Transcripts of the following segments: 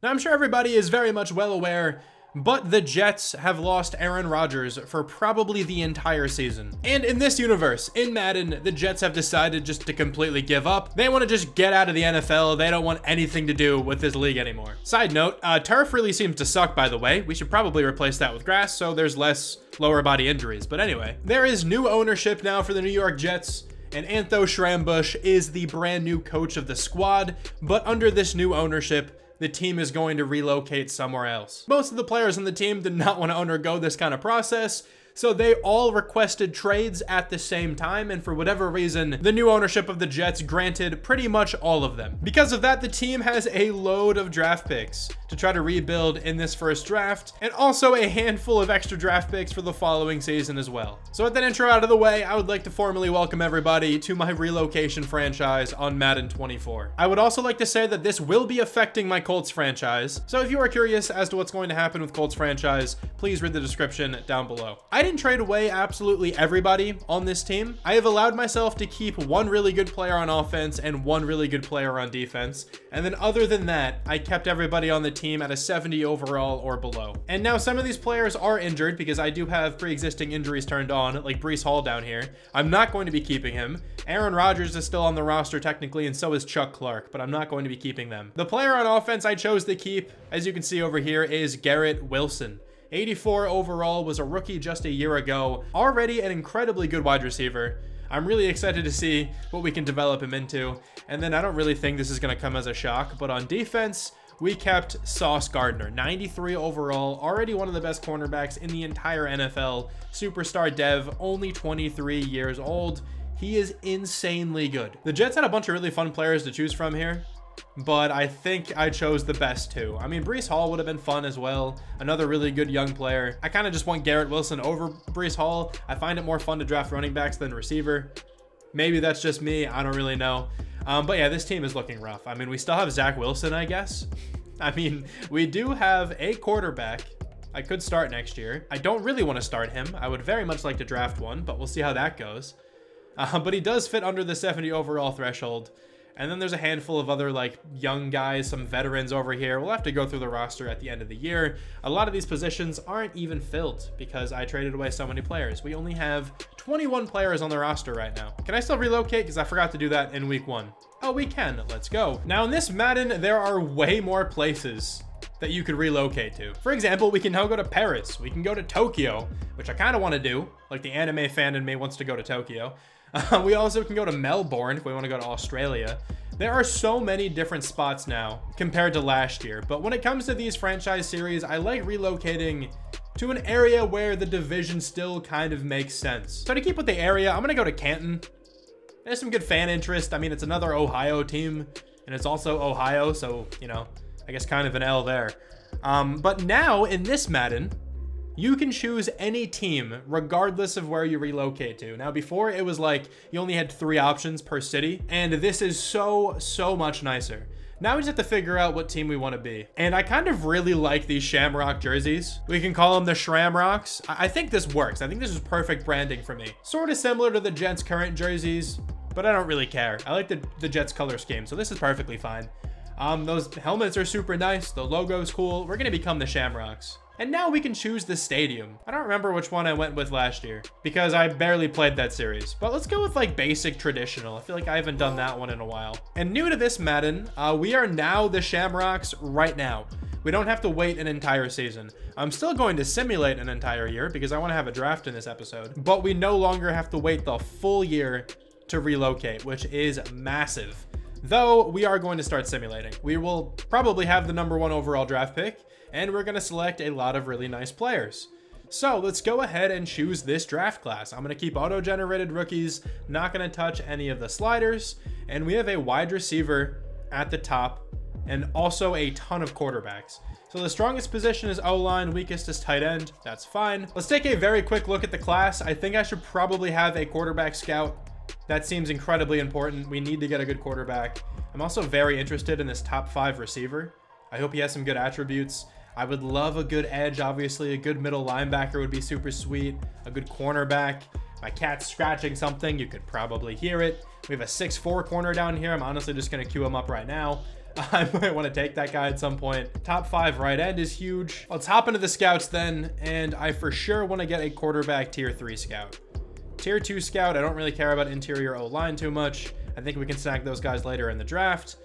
Now, I'm sure everybody is very much well aware, but the Jets have lost Aaron Rodgers for probably the entire season. And in this universe, in Madden, the Jets have decided just to completely give up. They want to just get out of the NFL. They don't want anything to do with this league anymore. Side note, turf really seems to suck, by the way. We should probably replace that with grass so there's less lower body injuries. But anyway, there is new ownership now for the New York Jets. And Antho Schrambush is the brand new coach of the squad. But under this new ownership, the team is going to relocate somewhere else. Most of the players on the team did not want to undergo this kind of process, so they all requested trades at the same time, and for whatever reason, the new ownership of the Jets granted pretty much all of them. Because of that, the team has a load of draft picks to try to rebuild in this first draft, and also a handful of extra draft picks for the following season as well. So with that intro out of the way, I would like to formally welcome everybody to my relocation franchise on Madden 24. I would also like to say that this will be affecting my Colts franchise, so if you are curious as to what's going to happen with Colts franchise, please read the description down below. I didn't trade away absolutely everybody on this team. I have allowed myself to keep one really good player on offense and one really good player on defense, and then other than that, I kept everybody on the team at a 70 overall or below. And now some of these players are injured because I do have pre-existing injuries turned on, like Breece Hall down here. I'm not going to be keeping him. Aaron Rodgers is still on the roster technically, and so is Chuck Clark, but I'm not going to be keeping them. The player on offense I chose to keep, as you can see over here, is Garrett Wilson. 84 overall, was a rookie just a year ago, already an incredibly good wide receiver. I'm really excited to see what we can develop him into. And then I don't really think this is going to come as a shock, but on defense, we kept Sauce Gardner, 93 overall, already one of the best cornerbacks in the entire NFL, superstar dev, only 23 years old. He is insanely good. The Jets had a bunch of really fun players to choose from here, but I think I chose the best two. I mean, Breece Hall would have been fun as well. Another really good young player. I kind of just want Garrett Wilson over Breece Hall. I find it more fun to draft running backs than receiver. Maybe that's just me. I don't really know. But yeah, this team is looking rough. I mean, we still have Zach Wilson, I guess. I mean, we do have a quarterback I could start next year. I don't really want to start him. I would very much like to draft one, but we'll see how that goes. But he does fit under the 70 overall threshold. And then there's a handful of other like young guys, some veterans over here. We'll have to go through the roster at the end of the year. A lot of these positions aren't even filled because I traded away so many players. We only have 21 players on the roster right now. Can I still relocate? Because I forgot to do that in week 1. Oh, we can. Let's go. Now in this Madden, there are way more places that you could relocate to. For example, we can now go to Paris. We can go to Tokyo, which I kind of want to do. Like the anime fan in me wants to go to Tokyo. We also can go to Melbourne if we want to go to Australia. There are so many different spots now compared to last year. But when it comes to these franchise series, I like relocating to an area where the division still kind of makes sense. So to keep with the area, I'm going to go to Canton. There's some good fan interest. I mean, it's another Ohio team, and it's also Ohio, so, you know, I guess kind of an L there. But now in this Madden, you can choose any team regardless of where you relocate to. Now, before it was like you only had 3 options per city, and this is so much nicer. Now we just have to figure out what team we want to be. And I kind of really like these Shamrock jerseys. We can call them the Shramrocks. I think this works. I think this is perfect branding for me. Sort of similar to the Jets' current jerseys, but I don't really care. I like the Jets color scheme, so this is perfectly fine. Those helmets are super nice. The logo's cool. We're going to become the Shamrocks. And now we can choose the stadium. I don't remember which one I went with last year because I barely played that series. But let's go with like basic traditional. I feel like I haven't done that one in a while. And new to this Madden, we are now the Shamrocks right now. We don't have to wait an entire season. I'm still going to simulate an entire year because I want to have a draft in this episode. But we no longer have to wait the full year to relocate, which is massive. Though we are going to start simulating. We will probably have the #1 overall draft pick, and we're going to select a lot of really nice players. So let's go ahead and choose this draft class. I'm going to keep auto-generated rookies, not going to touch any of the sliders, and we have a wide receiver at the top and also a ton of quarterbacks. So the strongest position is O-line, weakest is tight end. That's fine. Let's take a very quick look at the class. I think I should probably have a quarterback scout. That seems incredibly important. We need to get a good quarterback. I'm also very interested in this top 5 receiver. I hope he has some good attributes. I would love a good edge, obviously. A good middle linebacker would be super sweet. A good cornerback. My cat's scratching something. You could probably hear it. We have a 6'4" corner down here. I'm honestly just going to queue him up right now. I might want to take that guy at some point. Top 5 right end is huge. Let's hop into the scouts then, and I for sure want to get a quarterback tier 3 scout. Tier 2 scout, I don't really care about interior O-line too much. I think we can snag those guys later in the draft.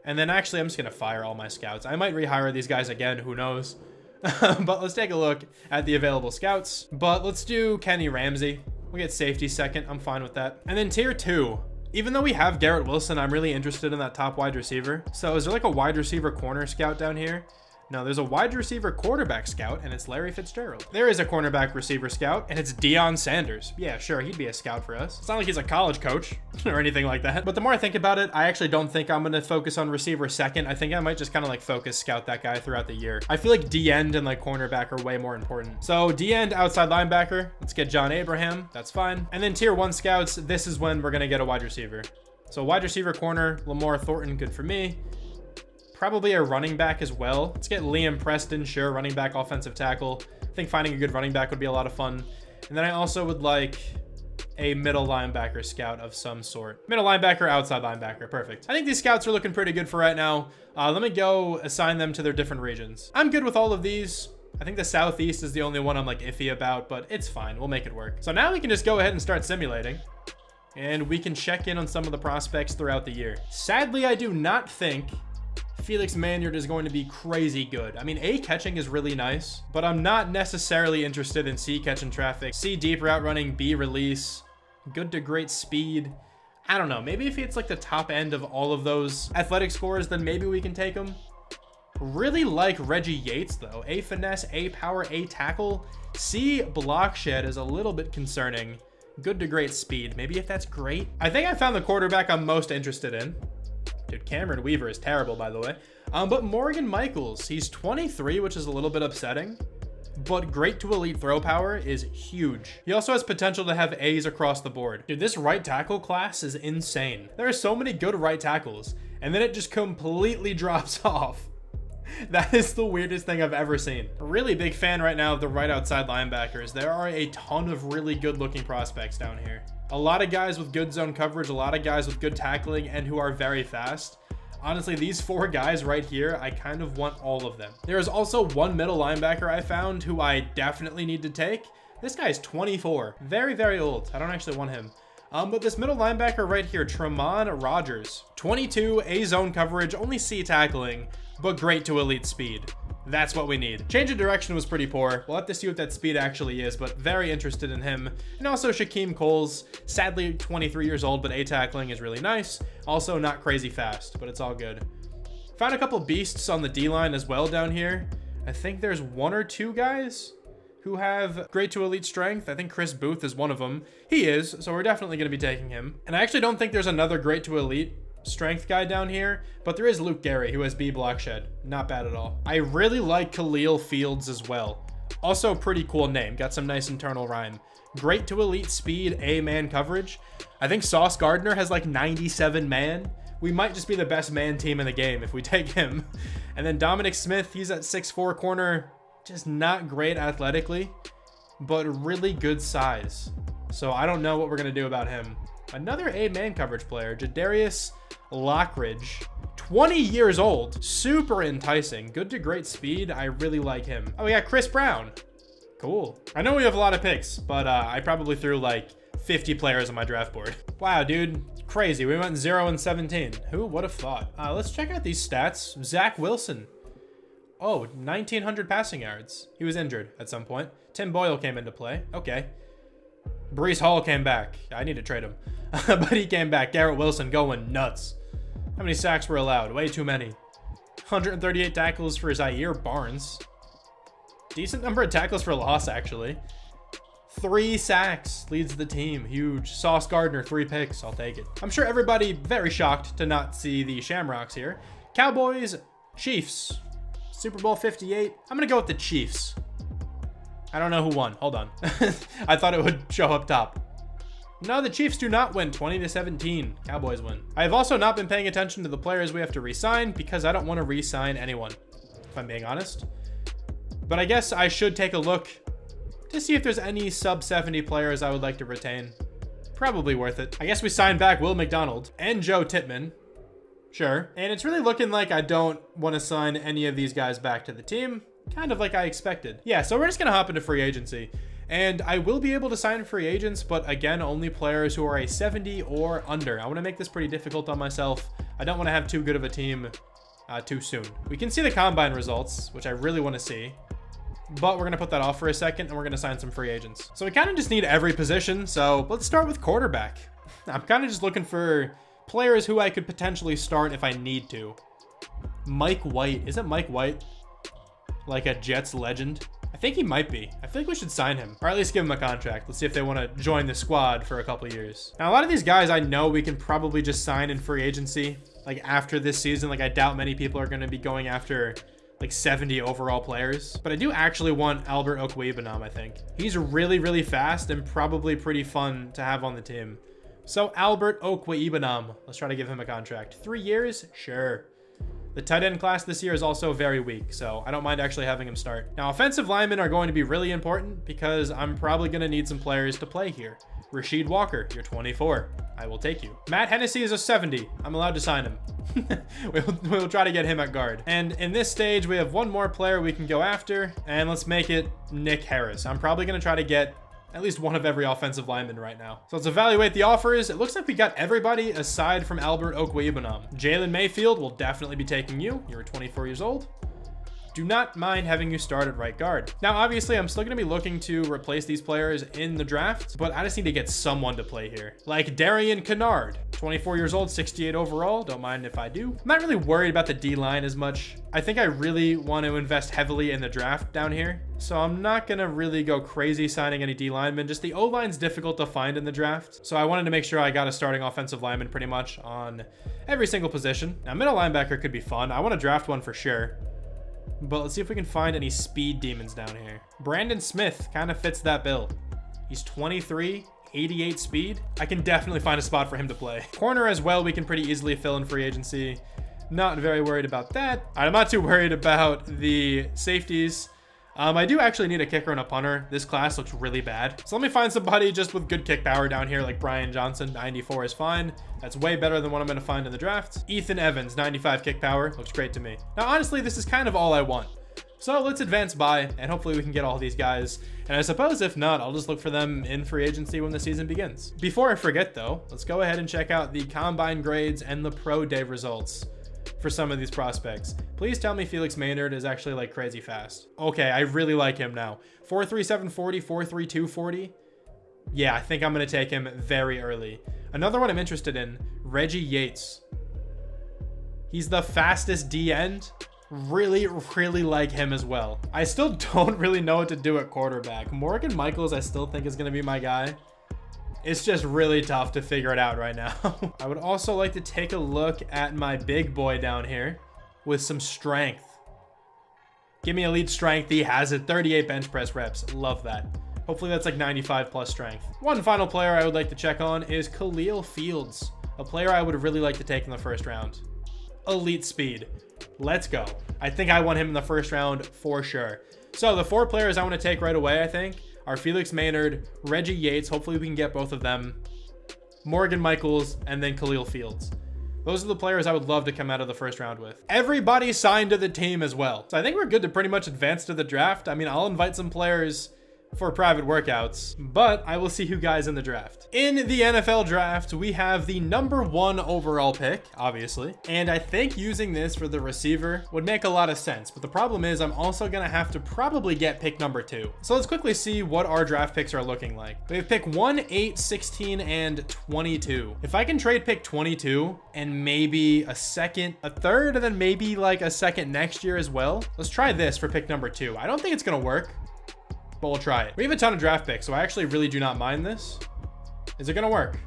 And then actually, I'm just going to fire all my scouts. I might rehire these guys again, who knows. But let's take a look at the available scouts. But let's do Kenny Ramsey. We'll get safety second. I'm fine with that. And then tier 2. Even though we have Garrett Wilson, I'm really interested in that top wide receiver. So is there like a wide receiver corner scout down here? No, there's a wide receiver quarterback scout, and it's Larry Fitzgerald. There is a cornerback receiver scout, and it's Deion Sanders. Yeah, sure, he'd be a scout for us. It's not like he's a college coach or anything like that. But the more I think about it, I actually don't think I'm going to focus on receiver second. I think I might just kind of like focus scout that guy throughout the year. I feel like D-end and like cornerback are way more important. So D-end, outside linebacker. Let's get John Abraham. That's fine. And then tier 1 scouts, this is when we're going to get a wide receiver. So wide receiver corner, Lamar Thornton, good for me. Probably a running back as well. Let's get Liam Preston, sure, running back, offensive tackle. I think finding a good running back would be a lot of fun. And then I also would like a middle linebacker scout of some sort. Middle linebacker, outside linebacker, perfect. I think these scouts are looking pretty good for right now. Let me go assign them to their different regions. I'm good with all of these. I think the Southeast is the only one I'm like iffy about, but it's fine, we'll make it work. So now we can just go ahead and start simulating. And we can check in on some of the prospects throughout the year. Sadly, I do not think Felix Maynard is going to be crazy good. I mean, A, catching is really nice, but I'm not necessarily interested in C, catching traffic, C, deep route running, B, release, good to great speed. I don't know. Maybe if it's like the top end of all of those athletic scores, then maybe we can take him. Really like Reggie Yates though. A, finesse, A, power, A, tackle. C, block shed is a little bit concerning. Good to great speed. Maybe if that's great. I think I found the quarterback I'm most interested in. Dude, Cameron Weaver is terrible, by the way. But Morgan Michaels, he's 23, which is a little bit upsetting. But great to elite throw power is huge. He also has potential to have A's across the board. Dude, this right tackle class is insane. There are so many good right tackles, and then it just completely drops off. That is the weirdest thing I've ever seen. A really big fan right now of the right outside linebackers. There are a ton of really good looking prospects down here. A lot of guys with good zone coverage, a lot of guys with good tackling and who are very fast. Honestly, these 4 guys right here, I kind of want all of them. There is also one middle linebacker I found who I definitely need to take. This guy is 24, very, very old. I don't actually want him. But this middle linebacker right here, Tremont Rogers, 22, A zone coverage, only C tackling, but great to elite speed. That's what we need. Change of direction was pretty poor. We'll have to see what that speed actually is, but very interested in him. And also Shaquem Coles, sadly 23 years old, but A tackling is really nice. Also not crazy fast, but it's all good. Found a couple beasts on the D-line as well down here. I think there's 1 or 2 guys who have great to elite strength. I think Chris Booth is one of them. He is, so we're definitely going to be taking him. And I actually don't think there's another great to elite strength guy down here, but there is Luke Gary, who has B block shed. Not bad at all. I really like Khalil Fields as well. Also pretty cool name. Got some nice internal rhyme. Great to elite speed, A man coverage. I think Sauce Gardner has like 97 man. We might just be the best man team in the game if we take him. And then Dominic Smith, he's at 6'4" corner. Just not great athletically, but really good size. So I don't know what we're going to do about him. Another A man coverage player, Jadarius Lockridge, 20 years old, super enticing, good to great speed. I really like him. Oh, we got Chris Brown. Cool. I know we have a lot of picks, but I probably threw like 50 players on my draft board. Wow, dude, crazy. We went 0 and 17. Who would have thought? Let's check out these stats. Zach Wilson. Oh, 1,900 passing yards. He was injured at some point. Tim Boyle came into play. Okay. Breece Hall came back. I need to trade him. But he came back. Garrett Wilson going nuts. How many sacks were allowed? Way too many. 138 tackles for Zaire Barnes. Decent number of tackles for loss, actually. 3 sacks leads the team. Huge. Sauce Gardner, 3 picks. I'll take it. I'm sure everybody very shocked to not see the Shamrocks here. Cowboys, Chiefs. Super Bowl 58. I'm going to go with the Chiefs. I don't know who won. Hold on. I thought it would show up top. No, the Chiefs do not win. 20-17. Cowboys win. I have also not been paying attention to the players we have to re-sign because I don't want to re-sign anyone, if I'm being honest. But I guess I should take a look to see if there's any sub-70 players I would like to retain. Probably worth it. I guess we signed back Will McDonald and Joe Tippmann. Sure. And it's really looking like I don't want to sign any of these guys back to the team. Kind of like I expected. Yeah, so we're just going to hop into free agency. And I will be able to sign free agents, but again, only players who are a 70 or under. I want to make this pretty difficult on myself. I don't want to have too good of a team too soon. We can see the combine results, which I really want to see. But we're going to put that off for a second, and we're going to sign some free agents. So we kind of just need every position. So let's start with quarterback. I'm kind of just looking for players who I could potentially start if I need to. Mike White. Isn't Mike White like a Jets legend? I think he might be. I feel like we should sign him, or at least give him a contract. Let's see if they want to join the squad for a couple years. Now, a lot of these guys I know we can probably just sign in free agency, like after this season. Like I doubt many people are going to be going after like 70 overall players, but I do actually want Albert Okwuegbunam. I think he's really, really fast and probably pretty fun to have on the team. So Albert Okwuegbunam, let's try to give him a contract. 3 years? Sure. The tight end class this year is also very weak, so I don't mind actually having him start. Now, offensive linemen are going to be really important because I'm probably going to need some players to play here. Rasheed Walker, you're 24. I will take you. Matt Hennessy is a 70. I'm allowed to sign him. We'll try to get him at guard. And in this stage, we have one more player we can go after, and let's make it Nick Harris. I'm probably going to try to get at least one of every offensive lineman right now. So let's evaluate the offers. It looks like we got everybody aside from Albert Okwuegbunam. Jalen Mayfield will definitely be taking you. You're 24 years old. Do not mind having you start at right guard. Now, obviously, I'm still going to be looking to replace these players in the draft, but I just need to get someone to play here. Like Darian Kennard, 24 years old, 68 overall. Don't mind if I do. I'm not really worried about the D-line as much. I think I really want to invest heavily in the draft down here, so I'm not going to really go crazy signing any D-linemen. Just the O-line's difficult to find in the draft, so I wanted to make sure I got a starting offensive lineman pretty much on every single position. Now, middle linebacker could be fun. I want to draft one for sure. But let's see if we can find any speed demons down here. Brandon Smith kind of fits that bill. He's 23, 88 speed. I can definitely find a spot for him to play. Corner as well, we can pretty easily fill in free agency. Not very worried about that. I'm not too worried about the safeties. I do actually need a kicker and a punter. This class looks really bad. So let me find somebody just with good kick power down here, like Brian Johnson. 94 is fine. That's way better than what I'm going to find in the draft. Ethan Evans, 95 kick power. Looks great to me. Now, honestly, this is kind of all I want. So let's advance by, and hopefully we can get all these guys. And I suppose if not, I'll just look for them in free agency when the season begins. Before I forget, though, let's go ahead and check out the combine grades and the pro day results for some of these prospects. Please tell me Felix Maynard is actually like crazy fast. Okay, I really like him now. 4.37 40, 4.32 40. Yeah, I think I'm going to take him very early. Another one I'm interested in, Reggie Yates. He's the fastest D end. Really like him as well. I still don't really know what to do at quarterback. Morgan Michaels, I still think is going to be my guy. It's just really tough to figure it out right now. I would also like to take a look at my big boy down here with some strength. Give me elite strength. He has it. 38 bench press reps. Love that. Hopefully that's like 95 plus strength. One final player I would like to check on is Khalil Fields, a player I would really like to take in the first round. Elite speed. Let's go. I think I want him in the first round for sure. So the 4 players I want to take right away, I think, are Felix Maynard, Reggie Yates. Hopefully we can get both of them. Morgan Michaels, and then Khalil Fields. Those are the players I would love to come out of the first round with. Everybody signed to the team as well. So I think we're good to pretty much advance to the draft. I mean, I'll invite some players for private workouts, but I will see you guys in the draft. In the NFL draft, we have the #1 overall pick, obviously, and I think using this for the receiver would make a lot of sense, but the problem is I'm also gonna have to probably get pick #2. So let's quickly see what our draft picks are looking like. We have pick 1, 8, 16, and 22. If I can trade pick 22 and maybe a second, a third, and then maybe like a second next year as well, let's try this for pick #2. I don't think it's gonna work, but we'll try it. We have a ton of draft picks, so I actually really do not mind this. Is it gonna work?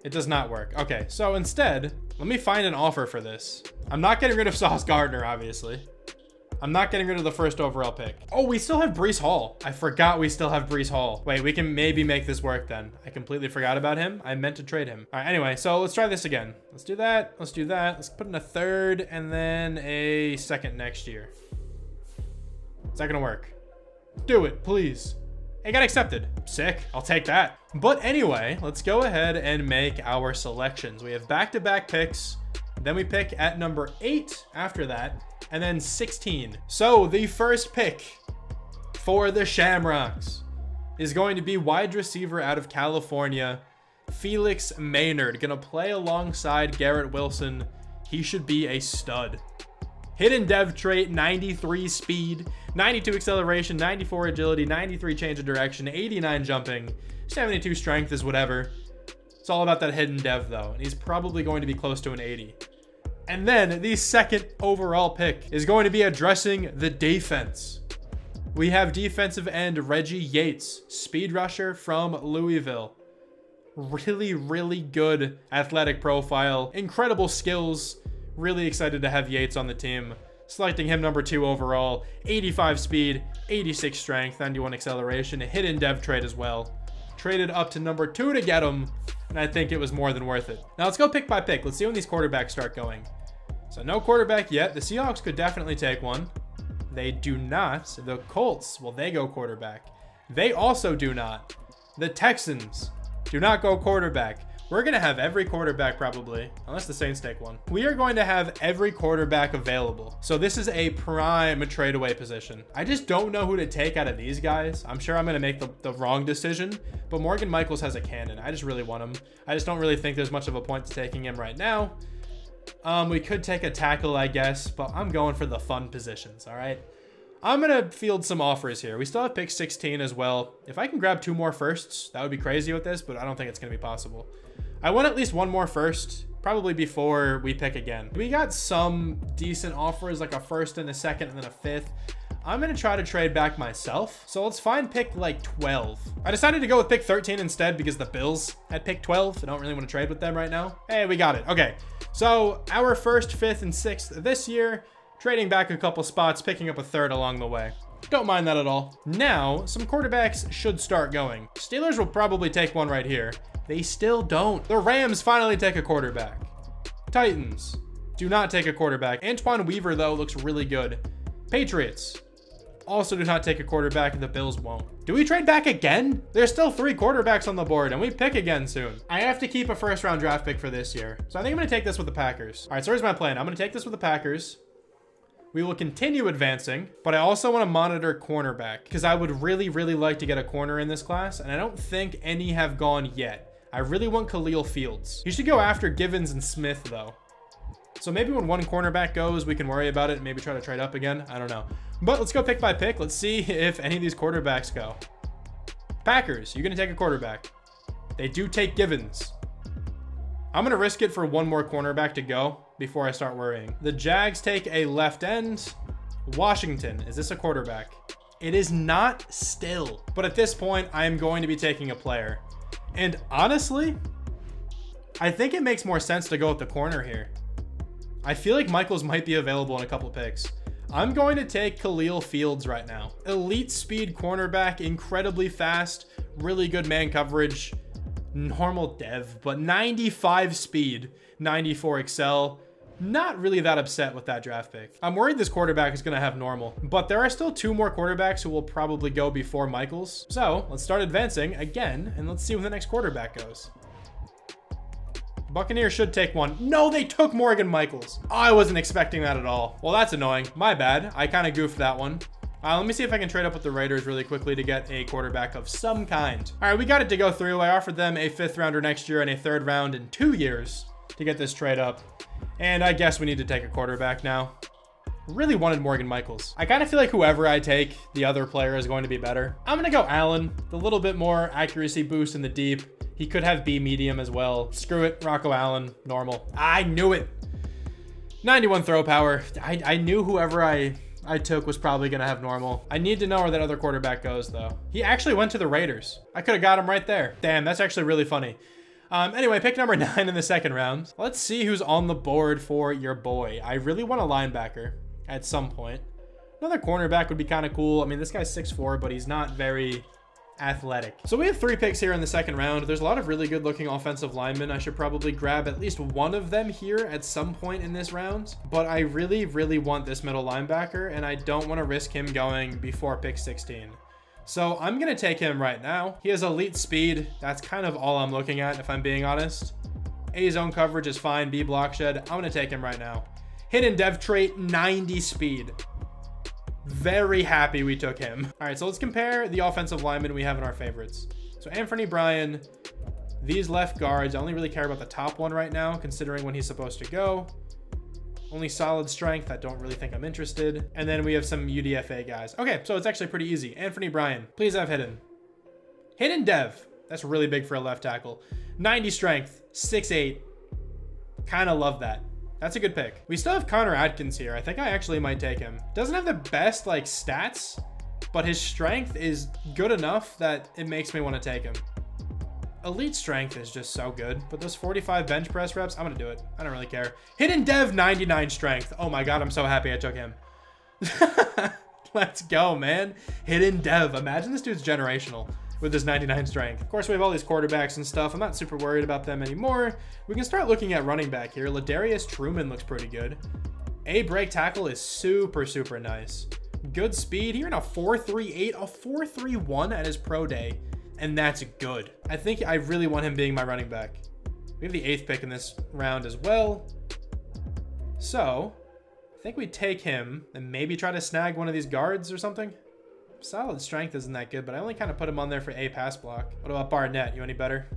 It does not work. Okay, so instead, let me find an offer for this. I'm not getting rid of Sauce Gardner, obviously. I'm not getting rid of the first overall pick. Oh, we still have Breece Hall. I forgot we still have Breece Hall. Wait, we can maybe make this work then. I completely forgot about him. I meant to trade him. All right, anyway, so let's try this again. Let's do that. Let's do that. Let's put in a third and then a second next year. Is that gonna work? Do it, please. It got accepted. Sick. I'll take that. But anyway, let's go ahead and make our selections. We have back-to-back picks. Then we pick at number 8 after that, and then 16. So the first pick for the Shamrocks is going to be wide receiver out of California, Felix Maynard. Gonna play alongside Garrett Wilson. He should be a stud. Hidden dev trait, 93 speed, 92 acceleration, 94 agility, 93 change of direction, 89 jumping, 72 strength is whatever. It's all about that hidden dev though, and he's probably going to be close to an 80. And then the second overall pick is going to be addressing the defense. We have defensive end Reggie Yates, speed rusher from Louisville. Really good athletic profile, incredible skills. Really excited to have Yates on the team. Selecting him number 2 overall, 85 speed, 86 strength, 91 acceleration, a hidden dev trait as well. Traded up to number 2 to get him, and I think it was more than worth it. Now let's go pick by pick. Let's see when these quarterbacks start going. So no quarterback yet. The Seahawks could definitely take one. They do not. The Colts, well, they go quarterback. They also do not. The Texans do not go quarterback. We're going to have every quarterback probably, unless the Saints take one. We are going to have every quarterback available. So this is a prime trade away position. I just don't know who to take out of these guys. I'm sure I'm going to make the wrong decision, but Morgan Michaels has a cannon. I just really want him. I just don't really think there's much of a point to taking him right now. We could take a tackle, I guess, but I'm going for the fun positions, all right? I'm going to field some offers here. We still have pick 16 as well. If I can grab 2 more firsts, that would be crazy with this, but I don't think it's going to be possible. I want at least 1 more first, probably before we pick again. We got some decent offers, like a first and a second and then a 5th. I'm going to try to trade back myself. So let's find pick like 12. I decided to go with pick 13 instead because the Bills had pick 12. I don't really want to trade with them right now. Hey, we got it. Okay. So our 1st, 5th, and 6th this year, trading back a couple spots, picking up a 3rd along the way. Don't mind that at all. Now, some quarterbacks should start going. Steelers will probably take one right here. They still don't. The Rams finally take a quarterback. Titans do not take a quarterback. Antoine Weaver, though, looks really good. Patriots also do not take a quarterback, and the Bills won't. Do we trade back again? There's still 3 quarterbacks on the board, and we pick again soon. I have to keep a 1st-round draft pick for this year, so I think I'm going to take this with the Packers. All right, so here's my plan. I'm going to take this with the Packers. We will continue advancing, but I also want to monitor cornerback because I would really like to get a corner in this class, and I don't think any have gone yet. I really want Khalil Fields. You should go after Givens and Smith, though. So maybe when one cornerback goes, we can worry about it and maybe try to trade up again. I don't know. But let's go pick by pick. Let's see if any of these quarterbacks go. Packers, you're going to take a quarterback. They do take Givens. I'm going to risk it for 1 more cornerback to go before I start worrying. The Jags take a left end. Washington, is this a quarterback? It is not still. But at this point, I am going to be taking a player. And honestly, I think it makes more sense to go with the corner here. I feel like Michaels might be available in a couple picks. I'm going to take Khalil Fields right now. Elite speed cornerback, incredibly fast, really good man coverage, normal dev, but 95 speed, 94 excel. Not really that upset with that draft pick. I'm worried this quarterback is going to have normal, but there are still 2 more quarterbacks who will probably go before Michaels. So let's start advancing again, and let's see when the next quarterback goes. Buccaneers should take one. No, they took Morgan Michaels. Oh, I wasn't expecting that at all. Well, that's annoying. My bad. I kind of goofed that one. Let me see if I can trade up with the Raiders really quickly to get a quarterback of some kind. All right, we got it to go through. I offered them a 5th rounder next year and a 3rd round in 2 years to get this trade up. And I guess we need to take a quarterback now. Really wanted Morgan Michaels. I kind of feel like whoever I take, the other player is going to be better. I'm going to go Allen. The little bit more accuracy boost in the deep. He could have B medium as well. Screw it, Rocco Allen, normal. I knew it. 91 throw power. I knew whoever I took was probably going to have normal. I need to know where that other quarterback goes, though. He actually went to the Raiders. I could have got him right there. Damn, that's actually really funny. Anyway, pick number 9 in the 2nd round. Let's see who's on the board for your boy. I really want a linebacker at some point. Another cornerback would be kind of cool. I mean, this guy's 6'4", but he's not very athletic. So we have 3 picks here in the 2nd round. There's a lot of really good looking offensive linemen. I should probably grab at least one of them here at some point in this round, but I really want this middle linebacker, and I don't want to risk him going before pick 16. So I'm going to take him right now. He has elite speed. That's kind of all I'm looking at, if I'm being honest. A zone coverage is fine. B block shed. I'm going to take him right now. Hidden dev trait, 90 speed. Very happy we took him. All right, so let's compare the offensive linemen we have in our favorites. So Anthony Bryan, these left guards, I only really care about the top one right now, considering when he's supposed to go. Only solid strength. I don't really think I'm interested. And then we have some UDFA guys. Okay, so it's actually pretty easy. Anthony Bryan, please have hidden. Hidden dev. That's really big for a left tackle. 90 strength, 6'8". Kind of love that. That's a good pick. We still have Connor Atkins here. I think I actually might take him. Doesn't have the best like stats, but his strength is good enough that it makes me want to take him. Elite strength is just so good, but those 45 bench press reps, I'm gonna do it. I don't really care. Hidden dev, 99 strength. Oh my God, I'm so happy I took him. Let's go, man. Hidden dev. Imagine this dude's generational with his 99 strength. Of course, we have all these quarterbacks and stuff. I'm not super worried about them anymore. We can start looking at running back here. Ladarius Truman looks pretty good. A break tackle is super, super nice. Good speed. Here in a 4.38, a 4.31 at his pro day. And that's good. I think I really want him being my running back. We have the 8th pick in this round as well. So I think we take him and maybe try to snag one of these guards or something. Solid strength isn't that good, but I only kind of put him on there for a pass block. What about Barnett? You any better?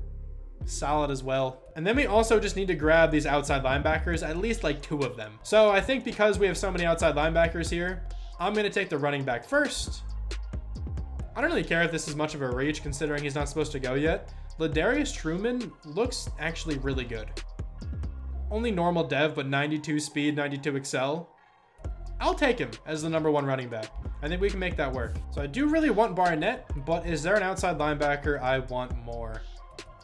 Solid as well. And then we also just need to grab these outside linebackers, at least like 2 of them. So I think because we have so many outside linebackers here, I'm going to take the running back first. I don't really care if this is much of a reach considering he's not supposed to go yet. Ladarius Truman looks actually really good. Only normal dev, but 92 speed, 92 excel. I'll take him as the #1 running back. I think we can make that work. So I do really want Barnett, but is there an outside linebacker I want more?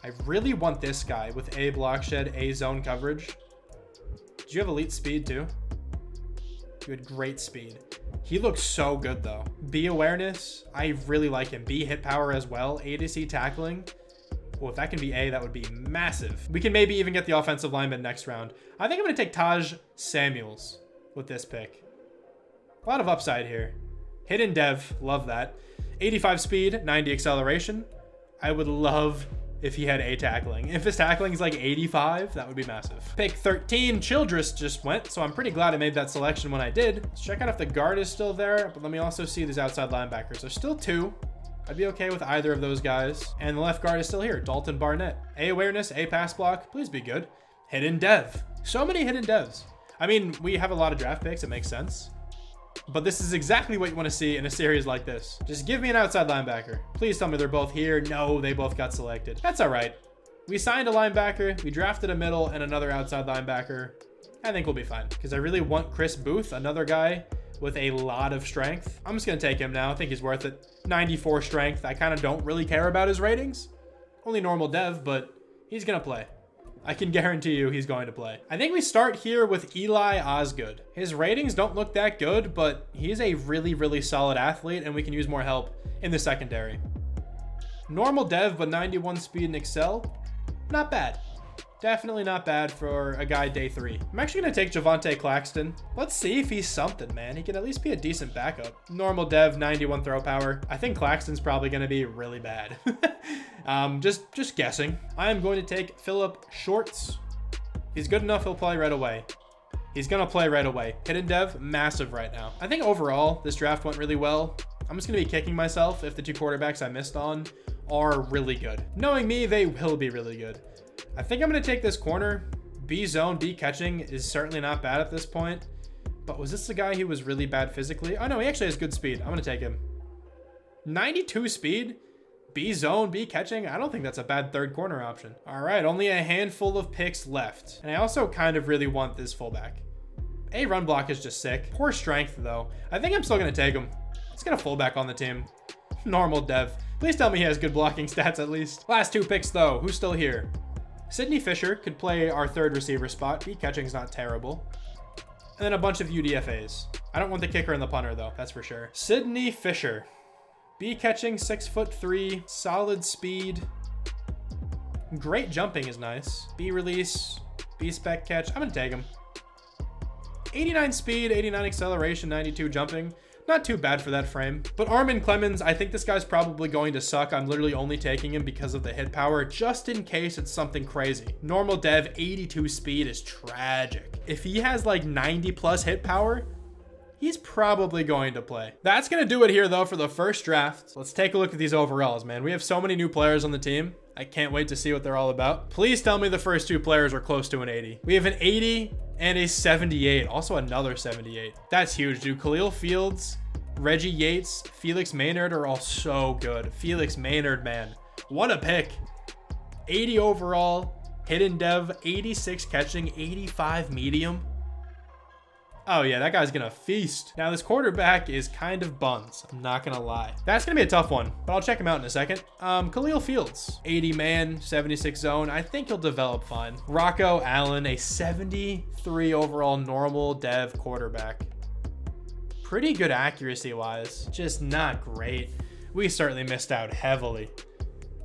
I really want this guy with A block shed, A zone coverage. Do you have elite speed too? You had great speed. He looks so good though. B awareness, I really like him. B hit power as well. A to C tackling. Well, if that can be A, that would be massive. We can maybe even get the offensive lineman next round. I think I'm going to take Taj Samuels with this pick. A lot of upside here. Hidden dev, love that. 85 speed, 90 acceleration. I would love if he had A tackling. If his tackling is like 85, that would be massive. Pick 13, Childress just went, so I'm pretty glad I made that selection when I did. Let's check out if the guard is still there, but let me also see these outside linebackers. There's still 2. I'd be okay with either of those guys. And the left guard is still here, Dalton Barnett. A awareness, A pass block, please be good. Hidden dev. So many hidden devs. I mean, we have a lot of draft picks, it makes sense. But this is exactly what you want to see in a series like this. Just give me an outside linebacker. Please tell me they're both here. No, they both got selected. That's all right. We signed a linebacker, we drafted a middle and another outside linebacker. I think we'll be fine because I really want Chris Booth, another guy with a lot of strength. I'm just going to take him now. I think he's worth it. 94 strength. I kind of don't really care about his ratings. Only normal dev, but he's going to play. I can guarantee you he's going to play. I think we start here with Eli Osgood. His ratings don't look that good, but he's a really, really solid athlete, and we can use more help in the secondary. Normal dev, but 91 speed and excel. Not bad. Definitely not bad for a guy day 3. I'm actually going to take Javonte Claxton. Let's see if he's something, man. He can at least be a decent backup. Normal dev, 91 throw power. I think Claxton's probably going to be really bad. Just guessing. I am going to take Phillip Shorts. If he's good enough, he'll play right away. He's going to play right away. Hidden dev, massive right now. I think overall, this draft went really well. I'm just going to be kicking myself if the 2 quarterbacks I missed on are really good. Knowing me, they will be really good. I think I'm going to take this corner. B zone, B catching is certainly not bad at this point. But was this the guy who was really bad physically? Oh no, he actually has good speed. I'm going to take him. 92 speed, B zone, B catching. I don't think that's a bad 3rd corner option. All right, only a handful of picks left. And I also kind of really want this fullback. A run block is just sick. Poor strength though. I think I'm still going to take him. Let's get a fullback on the team. Normal dev. Please tell me he has good blocking stats at least. Last 2 picks though. Who's still here? Sidney Fisher could play our 3rd receiver spot. B catching's not terrible. And then a bunch of UDFAs. I don't want the kicker and the punter though, that's for sure. Sidney Fisher. B catching, 6'3", solid speed. Great jumping is nice. B release, B spec catch. I'm gonna take him. 89 speed, 89 acceleration, 92 jumping. Not too bad for that frame. But Armin Clemens, I think this guy's probably going to suck. I'm literally only taking him because of the hit power, just in case it's something crazy. Normal dev, 82 speed is tragic. If he has like 90 plus hit power, he's probably going to play. That's going to do it here though for the first draft. Let's take a look at these overalls, man. We have so many new players on the team. I can't wait to see what they're all about. Please tell me the first two players are close to an 80. We have an 80 and a 78. Also another 78. That's huge, dude. Khalil Fields, Reggie Yates, Felix Maynard are all so good. Felix Maynard, man. What a pick. 80 overall, hidden dev, 86 catching, 85 medium. Oh yeah, that guy's gonna feast. Now this quarterback is kind of buns, I'm not gonna lie. That's gonna be a tough one, but I'll check him out in a second. Khalil Fields, 80 man, 76 zone. I think he'll develop fine. Rocco Allen, a 73 overall normal dev quarterback. Pretty good accuracy wise, just not great. We certainly missed out heavily.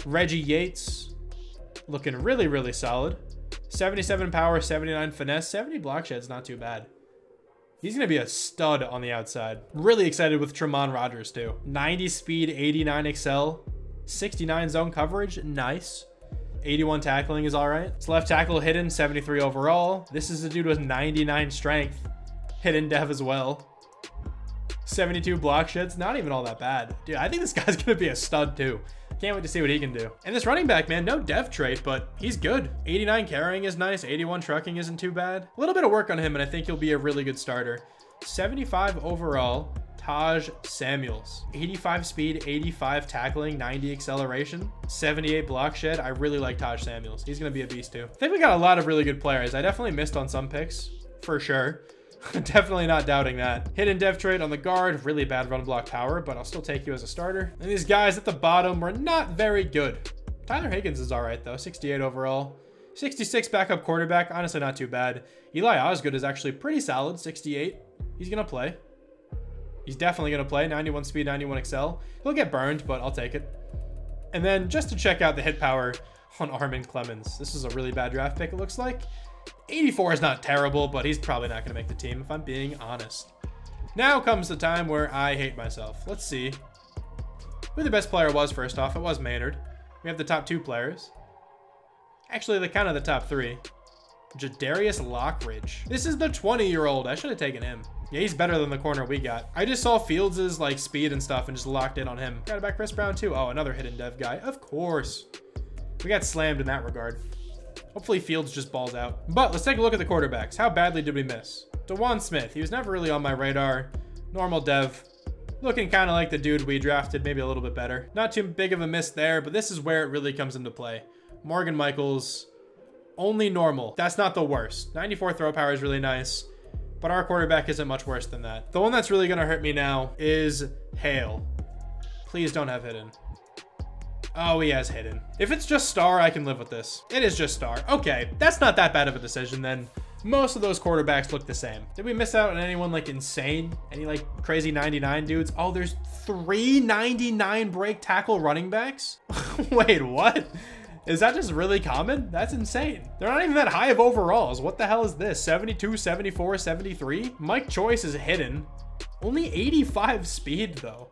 Reggie Yates, looking really, really solid. 77 power, 79 finesse, 70 block shed's not too bad. He's going to be a stud on the outside. Really excited with Tremont Rogers too. 90 speed, 89 excel, 69 zone coverage. Nice. 81 tackling is all right. It's left tackle hidden, 73 overall. This is a dude with 99 strength. Hidden dev as well. 72 block sheds. Not even all that bad. Dude, I think this guy's going to be a stud too. Can't wait to see what he can do. And this running back, man, no dev trait, but he's good. 89 carrying is nice. 81 trucking isn't too bad. A little bit of work on him, and I think he'll be a really good starter. 75 overall, Taj Samuels. 85 speed, 85 tackling, 90 acceleration, 78 block shed. I really like Taj Samuels. He's going to be a beast too. I think we got a lot of really good players. I definitely missed on some picks, for sure. Definitely not doubting that. Hidden dev trait on the guard, really bad run block power, but I'll still take you as a starter. And these guys at the bottom were not very good. Tyler Higgins is all right though, 68 overall. 66 backup quarterback, honestly not too bad. Eli Osgood is actually pretty solid, 68. He's gonna play. He's definitely gonna play, 91 speed, 91 excel. He'll get burned, but I'll take it. And then just to check out the hit power on Armin Clemens. This is a really bad draft pick, it looks like. 84 is not terrible, but he's probably not going to make the team if I'm being honest. Now comes the time where I hate myself. Let's see who the best player was first off. It was Maynard. We have the top two players. Actually, the kind of the top three. Jadarius Lockridge. This is the 20-year-old. I should have taken him. Yeah, he's better than the corner we got. I just saw Fields' like speed and stuff and just locked in on him. Got it back Chris Brown too. Oh, another hidden dev guy. Of course. We got slammed in that regard. Hopefully Fields just balls out. But let's take a look at the quarterbacks. How badly did we miss? DeJuan Smith. He was never really on my radar. Normal dev. Looking kind of like the dude we drafted, maybe a little bit better. Not too big of a miss there, but this is where it really comes into play. Morgan Michaels. Only normal. That's not the worst. 94 throw power is really nice, but our quarterback isn't much worse than that. The one that's really going to hurt me now is Hale. Please don't have hidden. Oh, he has hidden. If it's just star, I can live with this. It is just star. Okay, that's not that bad of a decision then. Most of those quarterbacks look the same. Did we miss out on anyone like insane? Any like crazy 99 dudes? Oh, there's 3 99 break tackle running backs? Wait, what? Is that just really common? That's insane. They're not even that high of overalls. What the hell is this? 72, 74, 73? Mike Choice is hidden. Only 85 speed though.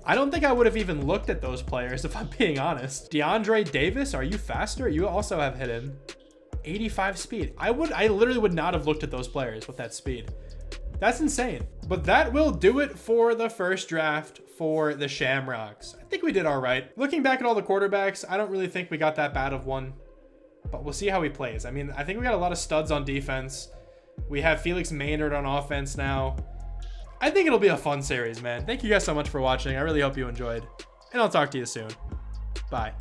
I don't think I would have even looked at those players if I'm being honest. DeAndre Davis, are you faster? You also have hidden. 85 speed. I literally would not have looked at those players with that speed. That's insane. But that will do it for the first draft for the Shamrocks. I think we did all right. Looking back at all the quarterbacks, I don't really think we got that bad of one, but we'll see how he plays. I mean, I think we got a lot of studs on defense. We have Felix Maynard on offense now. I think it'll be a fun series, man. Thank you guys so much for watching. I really hope you enjoyed, and I'll talk to you soon. Bye.